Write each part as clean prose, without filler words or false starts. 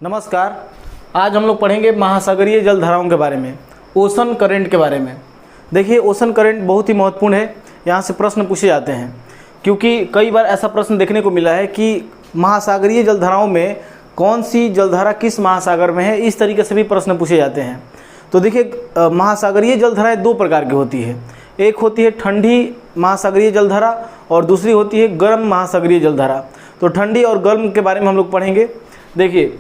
नमस्कार। आज हम लोग पढ़ेंगे महासागरीय जलधाराओं के बारे में, ओशन करंट के बारे में। देखिए, ओशन करंट बहुत ही महत्वपूर्ण है। यहाँ से प्रश्न पूछे जाते हैं क्योंकि कई बार ऐसा प्रश्न देखने को मिला है कि महासागरीय जलधाराओं में कौन सी जलधारा किस महासागर में है, इस तरीके से भी प्रश्न पूछे जाते हैं। तो देखिए, महासागरीय जलधाराएँ दो प्रकार की होती है। एक होती है ठंडी महासागरीय जलधारा और दूसरी होती है गर्म महासागरीय जलधारा। तो ठंडी और गर्म के बारे में हम लोग पढ़ेंगे। देखिए,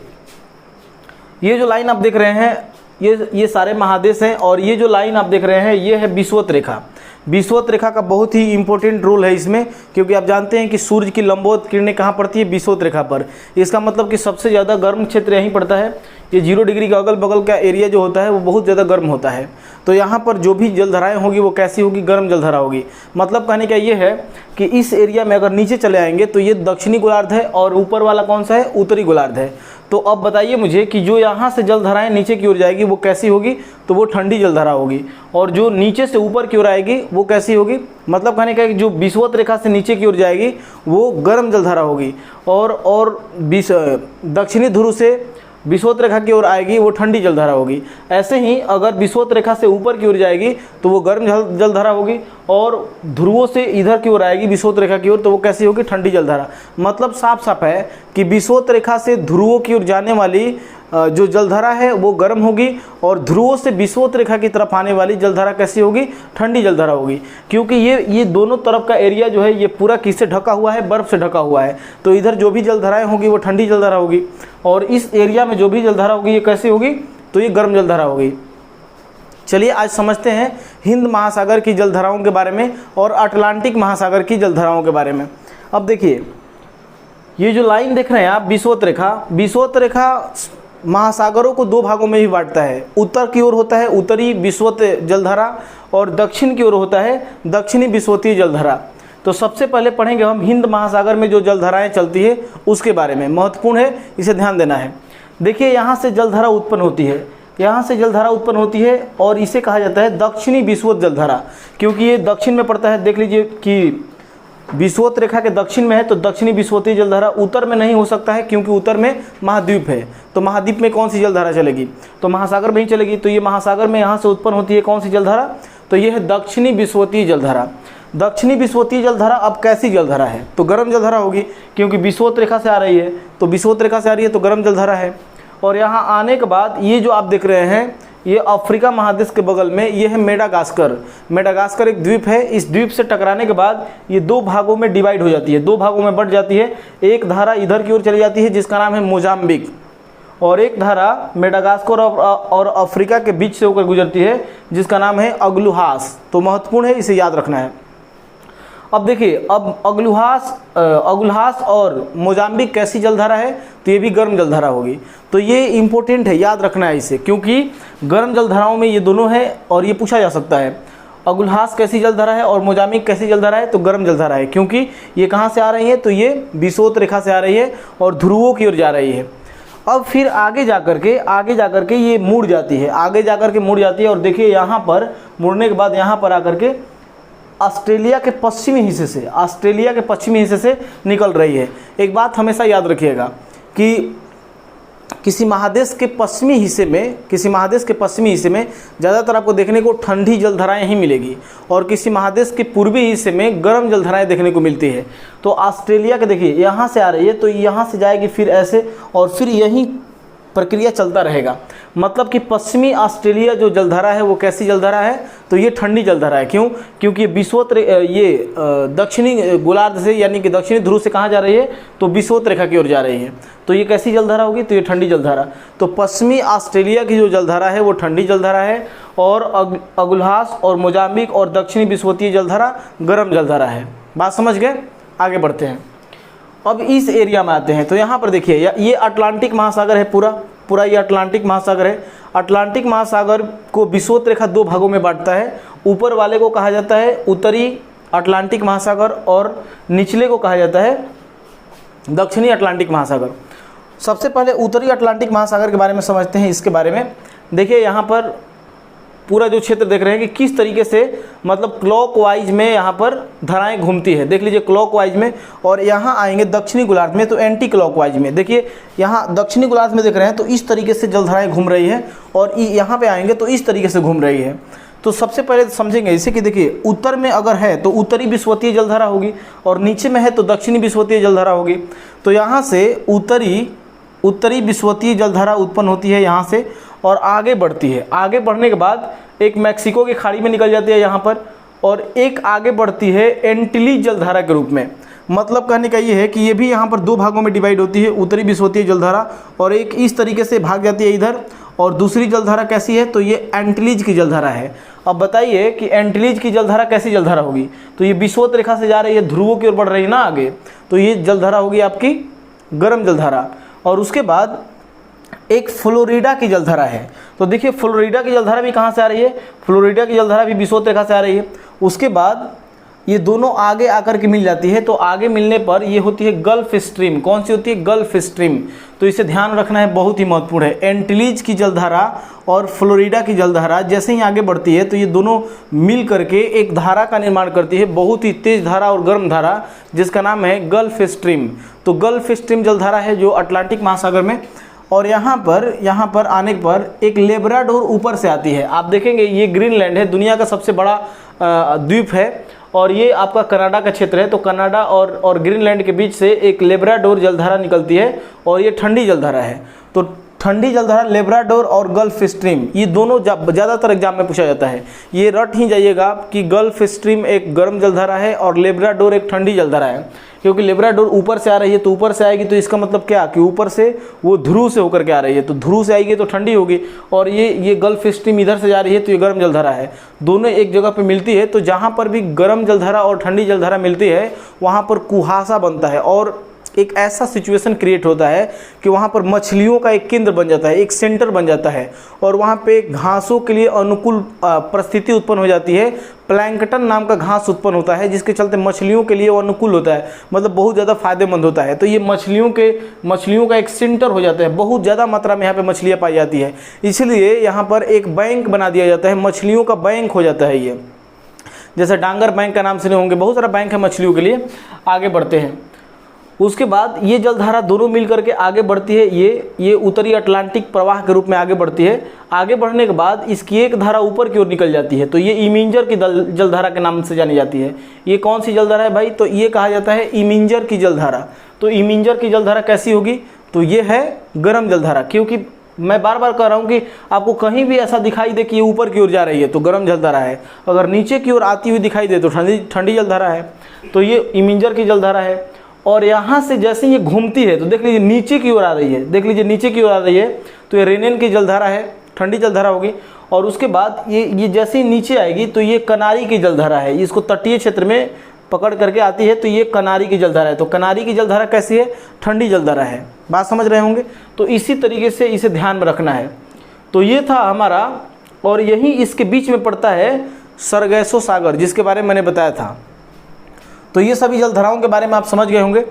ये जो लाइन आप देख रहे हैं ये सारे महादेश हैं और ये जो लाइन आप देख रहे हैं ये है विषुवत रेखा। विषुवत रेखा का बहुत ही इंपॉर्टेंट रोल है इसमें, क्योंकि आप जानते हैं कि सूर्य की लंबवत किरणें कहाँ पड़ती है? विषुवत रेखा पर। इसका मतलब कि सबसे ज़्यादा गर्म क्षेत्र यहीं पड़ता है। ये 0 डिग्री का अगल बगल का एरिया जो होता है वो बहुत ज़्यादा गर्म होता है। तो यहाँ पर जो भी जलधाराएँ होगी वो कैसी होगी? गर्म जलधारा होगी। मतलब कहने का ये है कि इस एरिया में अगर नीचे चले आएंगे तो ये दक्षिणी गोलार्ध है और ऊपर वाला कौन सा है? उत्तरी गोलार्ध है। तो अब बताइए मुझे कि जो यहाँ से जलधाराएं नीचे की ओर जाएगी वो कैसी होगी? तो वो ठंडी जलधारा होगी। और जो नीचे से ऊपर की ओर आएगी वो कैसी होगी? मतलब कहने का है कि जो विषुवत रेखा से नीचे की ओर जाएगी वो गर्म जलधारा होगी और दक्षिणी ध्रुव से विषुवत रेखा की ओर आएगी वो ठंडी जलधारा होगी। ऐसे ही अगर विषुवत रेखा से ऊपर की ओर जाएगी तो वो गर्म जलधारा होगी और ध्रुवों से इधर की ओर आएगी विषुवत रेखा की ओर तो वो कैसी होगी? ठंडी जलधारा। मतलब साफ साफ है कि विषुवत रेखा से ध्रुवों की ओर जाने वाली जो जलधारा है वो गर्म होगी और ध्रुवों से विषुवत रेखा की तरफ आने वाली जलधारा कैसी होगी? ठंडी जलधारा होगी। क्योंकि ये दोनों तरफ का एरिया जो है ये पूरा किससे ढका हुआ है? बर्फ़ से ढका हुआ है। तो इधर जो भी जलधाराएं होगी वो ठंडी जलधारा होगी और इस एरिया में जो भी जलधारा होगी ये कैसी होगी? तो ये गर्म जलधारा होगी। चलिए आज समझते हैं हिंद महासागर की जलधाराओं के बारे में और अटलांटिक महासागर की जलधाराओं के बारे में। अब देखिए, ये जो लाइन देख रहे हैं आप, विषुवत रेखा महासागरों को दो भागों में ही बांटता है। उत्तर की ओर होता है उत्तरी विषुवत जलधारा और दक्षिण की ओर होता है दक्षिणी विषुवतीय जलधारा। तो सबसे पहले पढ़ेंगे हम हिंद महासागर में जो जलधाराएं चलती है उसके बारे में। महत्वपूर्ण है, इसे ध्यान देना है। देखिए, यहाँ से जलधारा उत्पन्न होती है, यहाँ से जलधारा उत्पन्न होती है और इसे कहा जाता है दक्षिणी विषुवत जलधारा, क्योंकि ये दक्षिण में पड़ता है। देख लीजिए कि विषुवत रेखा के दक्षिण में है तो दक्षिणी विषुवतीय जलधारा। उत्तर में नहीं हो सकता है क्योंकि उत्तर में महाद्वीप है। तो महाद्वीप में कौन सी जलधारा चलेगी? तो महासागर में ही चलेगी। तो ये महासागर में यहाँ से उत्पन्न होती है कौन सी जलधारा? तो ये है दक्षिणी विषुवतीय जलधारा। दक्षिणी विषुवतीय जलधारा अब कैसी जलधारा है? तो गर्म जलधारा होगी, क्योंकि विषुवत रेखा से आ रही है। तो विषुवत रेखा से आ रही है तो गर्म जलधारा है। और यहाँ आने के बाद ये जो आप देख रहे हैं ये अफ्रीका महादेश के बगल में ये है मेडागास्कर एक द्वीप है। इस द्वीप से टकराने के बाद ये दो भागों में डिवाइड हो जाती है, दो भागों में बंट जाती है। एक धारा इधर की ओर चली जाती है जिसका नाम है मोजाम्बिक और एक धारा मेडागास्कर और अफ्रीका के बीच से होकर गुजरती है जिसका नाम है अगलुहास। तो महत्वपूर्ण है, इसे याद रखना है। अब देखिए, अब अगुल्हास और मोजाम्बिक कैसी जलधारा है? तो ये भी गर्म जलधारा होगी। तो ये इंपॉर्टेंट है, याद रखना है इसे, क्योंकि गर्म जलधाराओं में ये दोनों है और ये पूछा जा सकता है। अगुल्हास कैसी जलधारा है और मोजाम्बिक कैसी जलधारा है? तो गर्म जलधारा है, क्योंकि ये कहाँ से आ रही है? तो ये विषुवत रेखा से आ रही है और ध्रुवों की ओर जा रही है। अब फिर आगे जाकर के ये मुड़ जाती है, और देखिए यहाँ पर मुड़ने के बाद यहाँ पर आकर के ऑस्ट्रेलिया के पश्चिमी हिस्से से निकल रही है। एक बात हमेशा याद रखिएगा कि किसी महादेश के पश्चिमी हिस्से में ज़्यादातर आपको देखने को ठंडी जलधाराएं ही मिलेगी और किसी महादेश के पूर्वी हिस्से में गर्म जलधाराएं देखने को मिलती है। तो ऑस्ट्रेलिया के देखिए यहाँ से आ रही है तो यहाँ से जाएगी फिर ऐसे और फिर यही प्रक्रिया चलता रहेगा। मतलब कि पश्चिमी ऑस्ट्रेलिया जो जलधारा है वो कैसी जलधारा है? तो ये ठंडी जलधारा है। क्यों? क्योंकि ये दक्षिणी गोलार्ध से यानी कि दक्षिणी ध्रुव से कहाँ जा रही है? तो विषुवत रेखा की ओर जा रही है। तो ये कैसी जलधारा होगी? तो ये ठंडी जलधारा। तो पश्चिमी ऑस्ट्रेलिया की जो जलधारा है वो ठंडी जलधारा है और अगुल्हास और मोजाम्बिक और दक्षिणी विषुवतीय जलधारा गर्म जलधारा है। बात समझ गए? आगे बढ़ते हैं। अब इस एरिया में आते हैं तो यहाँ पर देखिए ये अटलांटिक महासागर है, पूरा ये अटलांटिक महासागर है। अटलांटिक महासागर को विषुवत रेखा दो भागों में बांटता है। ऊपर वाले को कहा जाता है उत्तरी अटलांटिक महासागर और निचले को कहा जाता है दक्षिणी अटलांटिक महासागर। सबसे पहले उत्तरी अटलांटिक महासागर के बारे में समझते हैं। इसके बारे में देखिए, यहाँ पर पूरा जो क्षेत्र देख रहे हैं कि किस तरीके से मतलब क्लॉकवाइज में यहाँ पर धाराएं घूमती है। देख लीजिए क्लॉकवाइज में, और यहाँ आएंगे दक्षिणी गोलार्ध में तो एंटी क्लॉकवाइज में। देखिए यहाँ दक्षिणी गोलार्ध में देख रहे हैं तो इस तरीके से जलधाराएं घूम रही है, और यहाँ पे आएंगे तो इस तरीके से घूम रही है। तो सबसे पहले समझेंगे इसे कि देखिए उत्तर में अगर है तो उत्तरी विषुवतीय जलधारा होगी, और नीचे में है तो दक्षिणी विषुवतीय जलधारा होगी। तो यहाँ से उत्तरी विषुवतीय जलधारा उत्पन्न होती है यहाँ से, और आगे बढ़ती है। आगे बढ़ने के बाद एक मैक्सिको की खाड़ी में निकल जाती है यहाँ पर, और एक आगे बढ़ती है एंटिली जलधारा के रूप में। मतलब कहने का ये है कि ये भी यहाँ पर दो भागों में डिवाइड होती है, उत्तरी विषुवतीय जलधारा, और एक इस तरीके से भाग जाती है इधर। और दूसरी जलधारा कैसी है, तो ये एंटिलीज की जलधारा है। अब बताइए कि एंटिलीज की जलधारा कैसी जलधारा होगी, तो ये विषुवत रेखा से जा रही है, ध्रुवों की ओर बढ़ रही है ना आगे, तो ये जलधारा होगी आपकी गर्म जलधारा। और उसके बाद एक फ्लोरिडा की जलधारा है। तो देखिए फ्लोरिडा की जलधारा भी कहाँ से आ रही है, फ्लोरिडा की जलधारा भी विषुवत रेखा से आ रही है। उसके बाद ये दोनों आगे आकर के मिल जाती है, तो आगे मिलने पर ये होती है गल्फ स्ट्रीम। कौन सी होती है, गल्फ स्ट्रीम। तो इसे ध्यान रखना है, बहुत ही महत्वपूर्ण है। एंटिलीज की जलधारा और फ्लोरिडा की जलधारा जैसे ही आगे बढ़ती है तो ये दोनों मिल करके एक धारा का निर्माण करती है, बहुत ही तेज धारा और गर्म धारा, जिसका नाम है गल्फ स्ट्रीम। तो गल्फ स्ट्रीम जलधारा है जो अटलांटिक महासागर में। और यहाँ पर आने पर एक लेब्राडोर ऊपर से आती है। आप देखेंगे ये ग्रीनलैंड है, दुनिया का सबसे बड़ा द्वीप है, और ये आपका कनाडा का क्षेत्र है। तो कनाडा और ग्रीनलैंड के बीच से एक लेब्राडोर जलधारा निकलती है, और ये ठंडी जलधारा है। तो ठंडी जलधारा लेब्राडोर और गल्फ स्ट्रीम, ये दोनों ज़्यादातर एग्जाम में पूछा जाता है। ये रट ही जाइएगा कि गल्फ स्ट्रीम एक गर्म जलधारा है और लेब्राडोर एक ठंडी जलधारा है। क्योंकि लेब्राडोर ऊपर से आ रही है, तो ऊपर से आएगी तो इसका मतलब क्या कि ऊपर से वो ध्रुव से होकर के आ रही है, तो ध्रुव से आएगी तो ठंडी होगी। और ये गल्फ स्ट्रीम इधर से जा रही है तो ये गर्म जलधारा है। दोनों एक जगह पे मिलती है, तो जहाँ पर भी गर्म जलधारा और ठंडी जलधारा मिलती है वहाँ पर कुहासा बनता है, और एक ऐसा सिचुएशन क्रिएट होता है कि वहाँ पर मछलियों का एक केंद्र बन जाता है, एक सेंटर बन जाता है, और वहाँ पे घासों के लिए अनुकूल परिस्थिति उत्पन्न हो जाती है। प्लैंकटन नाम का घास उत्पन्न होता है, जिसके चलते मछलियों के लिए वो अनुकूल होता है, मतलब बहुत ज़्यादा फायदेमंद होता है। तो ये मछलियों का एक सेंटर हो जाता है, बहुत ज़्यादा मात्रा में यहाँ पे मछलियाँ पाई जाती है। इसलिए यहाँ पर एक बैंक बना दिया जाता है, मछलियों का बैंक हो जाता है ये। जैसे डांगर बैंक का नाम सुने होंगे, बहुत सारा बैंक है मछलियों के लिए। आगे बढ़ते हैं, उसके बाद ये जलधारा दोनों मिल करके आगे बढ़ती है, ये उत्तरी अटलांटिक प्रवाह के रूप में आगे बढ़ती है। आगे बढ़ने के बाद इसकी एक धारा ऊपर की ओर निकल जाती है, तो ये इमिंजर की जलधारा के नाम से जानी जाती है। ये कौन सी जलधारा है भाई, तो ये कहा जाता है इमिंजर की जलधारा। तो इमिंजर की जलधारा कैसी होगी, तो ये है गर्म जलधारा। क्योंकि मैं बार बार कह रहा हूँ कि आपको कहीं भी ऐसा दिखाई दे कि ये ऊपर की ओर जा रही है तो गर्म जलधारा है, अगर नीचे की ओर आती हुई दिखाई दे तो ठंडी जलधारा है। तो ये इमिंजर की जलधारा है। और यहाँ से जैसे ये घूमती है तो देख लीजिए नीचे की ओर आ रही है, देख लीजिए नीचे की ओर आ रही है, तो ये रेनेन की जलधारा है, ठंडी जलधारा होगी। और उसके बाद ये जैसे ही नीचे आएगी तो ये कनारी की जलधारा है, इसको तटीय क्षेत्र में पकड़ करके आती है, तो ये कनारी की जलधारा है। तो कनारी की जलधारा कैसी है, ठंडी जलधारा है। बात समझ रहे होंगे। तो इसी तरीके से इसे ध्यान में रखना है। तो ये था हमारा, और यही इसके बीच में पड़ता है सरगैसो सागर, जिसके बारे में मैंने बताया था। तो ये सभी जलधाराओं के बारे में आप समझ गए होंगे।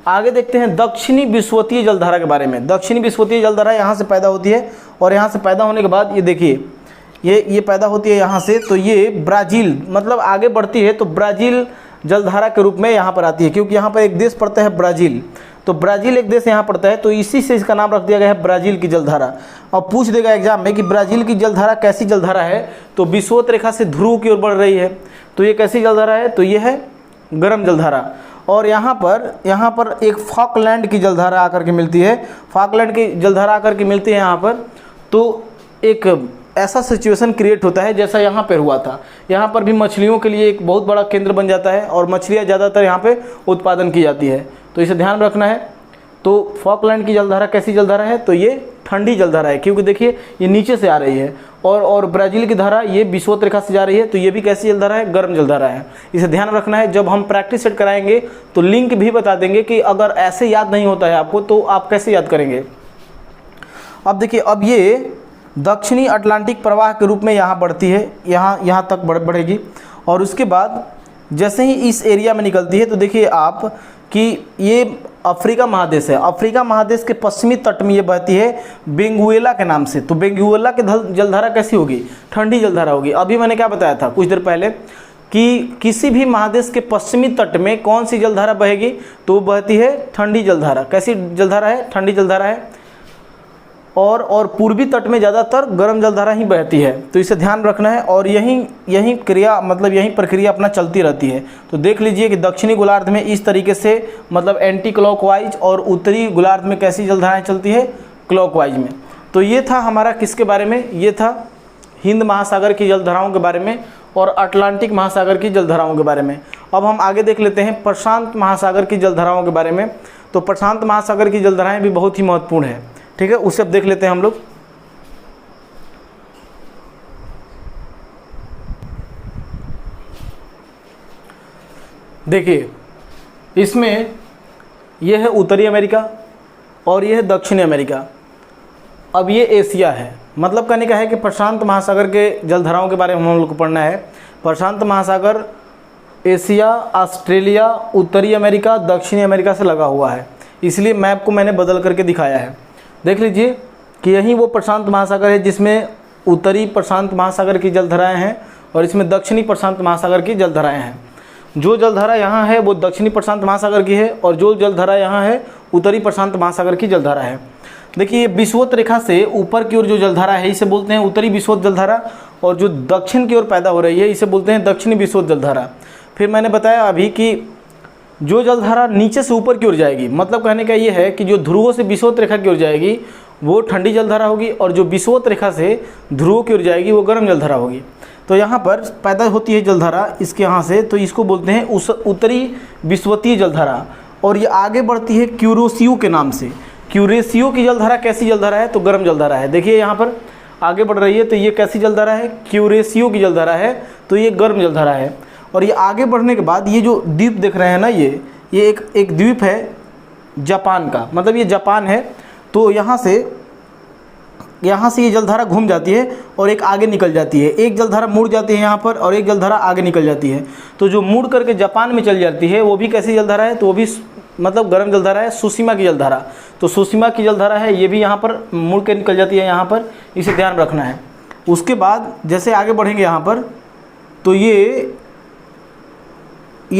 आगे देखते हैं दक्षिणी विषुवतीय जलधारा के बारे में। दक्षिणी विषुवतीय जलधारा यहाँ से पैदा होती है, और यहाँ से पैदा होने के बाद ये देखिए ये पैदा होती है यहाँ से, तो ये ब्राज़ील मतलब आगे बढ़ती है तो ब्राज़ील जलधारा के रूप में यहाँ पर आती है, क्योंकि यहाँ पर एक देश पड़ता है ब्राज़ील। तो ब्राज़ील एक देश यहाँ पड़ता है, तो इसी से इसका नाम रख दिया गया है ब्राज़ील की जलधारा। अब पूछ देगा एग्जाम में कि ब्राज़ील की जलधारा कैसी जलधारा है, तो विषुवत रेखा से ध्रुव की ओर बढ़ रही है, तो ये कैसी जलधारा है, तो ये है गर्म जलधारा। और यहाँ पर एक फॉकलैंड की जलधारा आकर के मिलती है, फॉकलैंड की जलधारा आकर के मिलती है यहाँ पर। तो एक ऐसा सिचुएशन क्रिएट होता है जैसा यहाँ पर हुआ था। यहाँ पर भी मछलियों के लिए एक बहुत बड़ा केंद्र बन जाता है, और मछलियाँ ज़्यादातर यहाँ पे उत्पादन की जाती है, तो इसे ध्यान रखना है। तो फॉकलैंड की जलधारा कैसी जलधारा है, तो ये ठंडी जलधारा है, क्योंकि देखिए ये नीचे से आ रही है। और ब्राज़ील की धारा ये विषुवत रेखा से जा रही है, तो ये भी कैसी जलधारा है, गर्म जलधारा है। इसे ध्यान रखना है। जब हम प्रैक्टिस सेट कराएंगे तो लिंक भी बता देंगे कि अगर ऐसे याद नहीं होता है आपको तो आप कैसे याद करेंगे। अब देखिए, अब ये दक्षिणी अटलांटिक प्रवाह के रूप में यहाँ बढ़ती है, यहाँ तक बढ़ेगी। और उसके बाद जैसे ही इस एरिया में निकलती है तो देखिए आप कि ये अफ्रीका महादेश है, अफ्रीका महादेश के पश्चिमी तट में ये बहती है बेंगुएला के नाम से। तो बेंगुएला की जलधारा कैसी होगी? ठंडी जलधारा होगी। अभी मैंने क्या बताया था कुछ देर पहले कि किसी भी महादेश के पश्चिमी तट में कौन सी जलधारा बहेगी? तो वो बहती है ठंडी जलधारा। कैसी जलधारा है? ठंडी जलधारा है। और पूर्वी तट में ज़्यादातर गर्म जलधारा ही बहती है। तो इसे ध्यान रखना है और यही क्रिया मतलब यही प्रक्रिया अपना चलती रहती है। तो देख लीजिए कि दक्षिणी गोलार्ध में इस तरीके से मतलब एंटी क्लॉकवाइज और उत्तरी गोलार्ध में कैसी जलधाराएं चलती है? क्लॉकवाइज में। तो ये था हमारा किसके बारे में? ये था हिंद महासागर की जलधाराओं के बारे में और अटलांटिक महासागर की जलधाराओं के बारे में। अब हम आगे देख लेते हैं प्रशांत महासागर की जलधाराओं के बारे में। तो प्रशांत महासागर की जलधाराएं भी बहुत ही महत्वपूर्ण है, ठीक है, उसे अब देख लेते हैं हम लोग। देखिए इसमें यह है उत्तरी अमेरिका और यह है दक्षिणी अमेरिका। अब ये एशिया है। मतलब कहने का है कि प्रशांत महासागर के जलधाराओं के बारे में हम लोग को पढ़ना है। प्रशांत महासागर एशिया, ऑस्ट्रेलिया, उत्तरी अमेरिका, दक्षिणी अमेरिका से लगा हुआ है, इसलिए मैप को मैंने बदल करके दिखाया है। देख लीजिए कि यही वो प्रशांत महासागर है जिसमें उत्तरी प्रशांत महासागर की जलधाराएं हैं और इसमें दक्षिणी प्रशांत महासागर की जलधाराएं हैं। जो जलधारा यहाँ है वो दक्षिणी प्रशांत महासागर की है और जो जलधारा यहाँ है उत्तरी प्रशांत महासागर की जलधारा है। देखिए विषुवत रेखा से ऊपर की ओर जो जलधारा है इसे बोलते हैं उत्तरी विषुवत जलधारा और जो दक्षिण की ओर पैदा हो रही है इसे बोलते हैं दक्षिणी विषुवत जलधारा। फिर मैंने बताया अभी कि जो जलधारा नीचे से ऊपर की ओर जाएगी, मतलब कहने का ये है कि जो ध्रुवों से विषुवत रेखा की ओर जाएगी वो ठंडी जलधारा होगी और जो विषुवत रेखा से ध्रुवों की ओर जाएगी वो गर्म जलधारा होगी। तो यहाँ पर पैदा होती है जलधारा इसके यहाँ से, तो इसको बोलते हैं उत्तरी विषुवतीय जलधारा और ये आगे बढ़ती है क्यूरेशियो के नाम से। क्यूरेशियो की जलधारा कैसी जलधारा है? तो गर्म जलधारा है। देखिए यहाँ पर आगे बढ़ रही है, तो ये कैसी जलधारा है? क्यूरेशियो की जलधारा है, तो ये गर्म जलधारा है। और ये आगे बढ़ने के बाद ये जो द्वीप देख रहे हैं ना, ये एक द्वीप है जापान का, मतलब ये जापान है। तो यहाँ से ये जलधारा घूम जाती है और एक आगे निकल जाती है। एक जलधारा मुड़ जाती है यहाँ पर और एक जलधारा आगे निकल जाती है। तो जो मुड़ करके जापान में चल जाती है वो भी कैसी जलधारा है? तो वो भी मतलब गर्म जलधारा है, सुसीमा की जलधारा। तो सुसीमा की जलधारा है, ये भी यहाँ पर मुड़ के निकल जाती है यहाँ पर, इसे ध्यान रखना है। उसके बाद जैसे आगे बढ़ेंगे यहाँ पर तो ये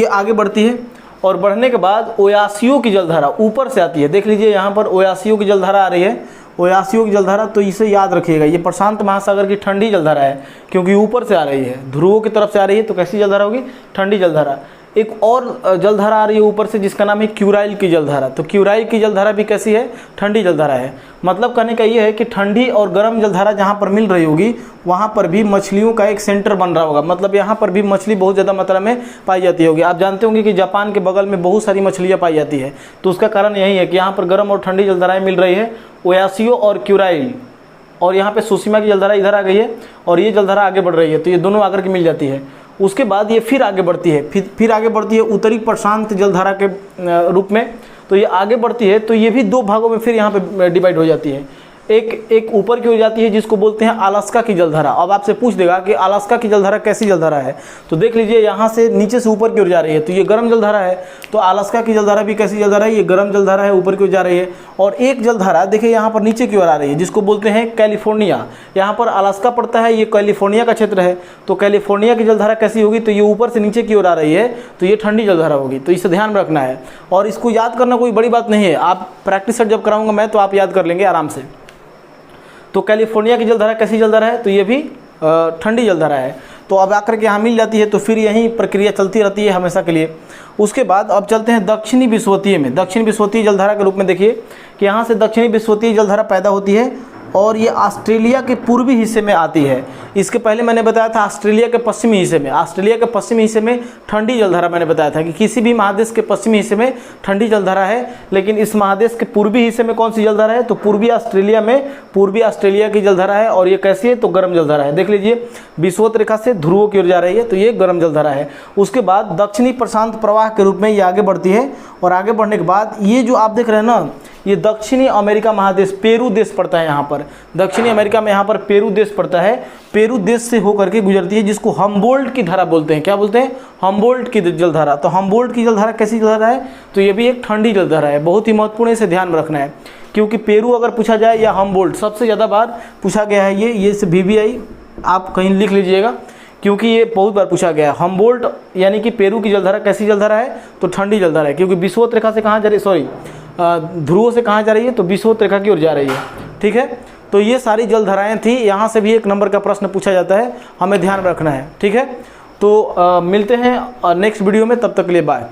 आगे बढ़ती है और बढ़ने के बाद ओयासियो की जलधारा ऊपर से आती है। देख लीजिए यहाँ पर ओयासियो की जलधारा आ रही है, ओयासियो की जलधारा। तो इसे याद रखिएगा, ये प्रशांत महासागर की ठंडी जलधारा है क्योंकि ऊपर से आ रही है, ध्रुवों की तरफ से आ रही है। तो कैसी जलधारा होगी? ठंडी जलधारा। एक और जलधारा आ रही है ऊपर से जिसका नाम है क्यूराइल की जलधारा। तो क्यूराइल की जलधारा भी कैसी है? ठंडी जलधारा है। मतलब कहने का ये है कि ठंडी और गर्म जलधारा जहाँ पर मिल रही होगी वहाँ पर भी मछलियों का एक सेंटर बन रहा होगा। मतलब यहाँ पर भी मछली बहुत ज़्यादा मात्रा में पाई जाती होगी। आप जानते होंगे कि जापान के बगल में बहुत सारी मछलियाँ पाई जाती है, तो उसका कारण यही है कि यहाँ पर गर्म और ठंडी जलधाराएँ मिल रही है, ओयासियो और क्यूराइल। और यहाँ पे सुसीमा की जलधारा इधर आ गई है और ये जलधारा आगे बढ़ रही है, तो ये दोनों आकर के मिल जाती है। उसके बाद ये फिर आगे बढ़ती है, फिर आगे बढ़ती है उत्तरी प्रशांत जलधारा के रूप में। तो ये आगे बढ़ती है, तो ये भी दो भागों में फिर यहाँ पे डिवाइड हो जाती है। एक ऊपर की ओर जाती है जिसको बोलते हैं अलास्का की जलधारा। अब आपसे पूछ देगा कि अलास्का की जलधारा कैसी जलधारा है? तो देख लीजिए यहाँ से नीचे से ऊपर की ओर जा रही है, तो ये गर्म जलधारा है। तो अलास्का की जलधारा भी कैसी जलधारा है? ये गर्म जलधारा है, ऊपर की ओर जा रही है। और एक जलधारा देखिए यहाँ पर नीचे की ओर आ रही है जिसको बोलते हैं कैलिफोर्निया। यहाँ पर अलास्का पड़ता है, ये कैलिफोर्निया का क्षेत्र है। तो कैलिफोर्निया की जलधारा कैसी होगी? तो ये ऊपर से नीचे की ओर आ रही है, तो ये ठंडी जलधारा होगी। तो इसे ध्यान रखना है और इसको याद करना कोई बड़ी बात नहीं है। आप प्रैक्टिस सेट जब कराऊंगा मैं तो आप याद कर लेंगे आराम से। तो कैलिफोर्निया की जलधारा कैसी जलधारा है? तो ये भी ठंडी जलधारा है। तो अब आकर के यहाँ मिल जाती है, तो फिर यही प्रक्रिया चलती रहती है हमेशा के लिए। उसके बाद अब चलते हैं दक्षिणी विषुवतीय में। दक्षिण विषुवतीय जलधारा के रूप में देखिए कि यहाँ से दक्षिणी विषुवतीय जलधारा पैदा होती है और ये ऑस्ट्रेलिया के पूर्वी हिस्से में आती है। इसके पहले मैंने बताया था ऑस्ट्रेलिया के पश्चिमी हिस्से में, ऑस्ट्रेलिया के पश्चिमी हिस्से में ठंडी जलधारा मैंने बताया था कि किसी भी महादेश के पश्चिमी हिस्से में ठंडी जलधारा है। लेकिन इस महादेश के पूर्वी हिस्से में कौन सी जलधारा है? तो पूर्वी ऑस्ट्रेलिया में पूर्वी ऑस्ट्रेलिया की जलधारा है और ये कैसी है? तो गर्म जलधारा है। देख लीजिए विषुवत रेखा से ध्रुवों की ओर जा रही है, तो ये गर्म जलधारा है। उसके बाद दक्षिणी प्रशांत प्रवाह के रूप में ये आगे बढ़ती है और आगे बढ़ने के बाद ये जो आप देख रहे हैं ना, ये दक्षिणी अमेरिका महादेश, पेरू देश पड़ता है यहाँ पर, दक्षिणी अमेरिका में यहाँ पर पेरू देश पड़ता है। पेरू देश से होकर के गुजरती है, जिसको हम्बोल्ट की धारा बोलते हैं। क्या बोलते हैं? हम्बोल्ट की जलधारा। तो हम्बोल्ट की जलधारा कैसी जलधारा है? तो ये भी एक ठंडी जलधारा है, बहुत ही महत्वपूर्ण, इसे ध्यान में रखना है। क्योंकि पेरू अगर पूछा जाए या हम्बोल्ट, सबसे ज़्यादा बार पूछा गया है ये से VVI आप कहीं लिख लीजिएगा, क्योंकि ये बहुत बार पूछा गया है। हम्बोल्ट यानी कि पेरू की जलधारा कैसी जलधारा है? तो ठंडी जलधारा है, क्योंकि विषुवत रेखा से कहाँ जा रही, सॉरी ध्रुवों से कहाँ जा रही है? तो विषुवत रेखा की ओर जा रही है। ठीक है, तो ये सारी जलधाराएँ थी। यहाँ से भी 1 नंबर का प्रश्न पूछा जाता है, हमें ध्यान रखना है। ठीक है, तो मिलते हैं नेक्स्ट वीडियो में, तब तक के लिए बाय।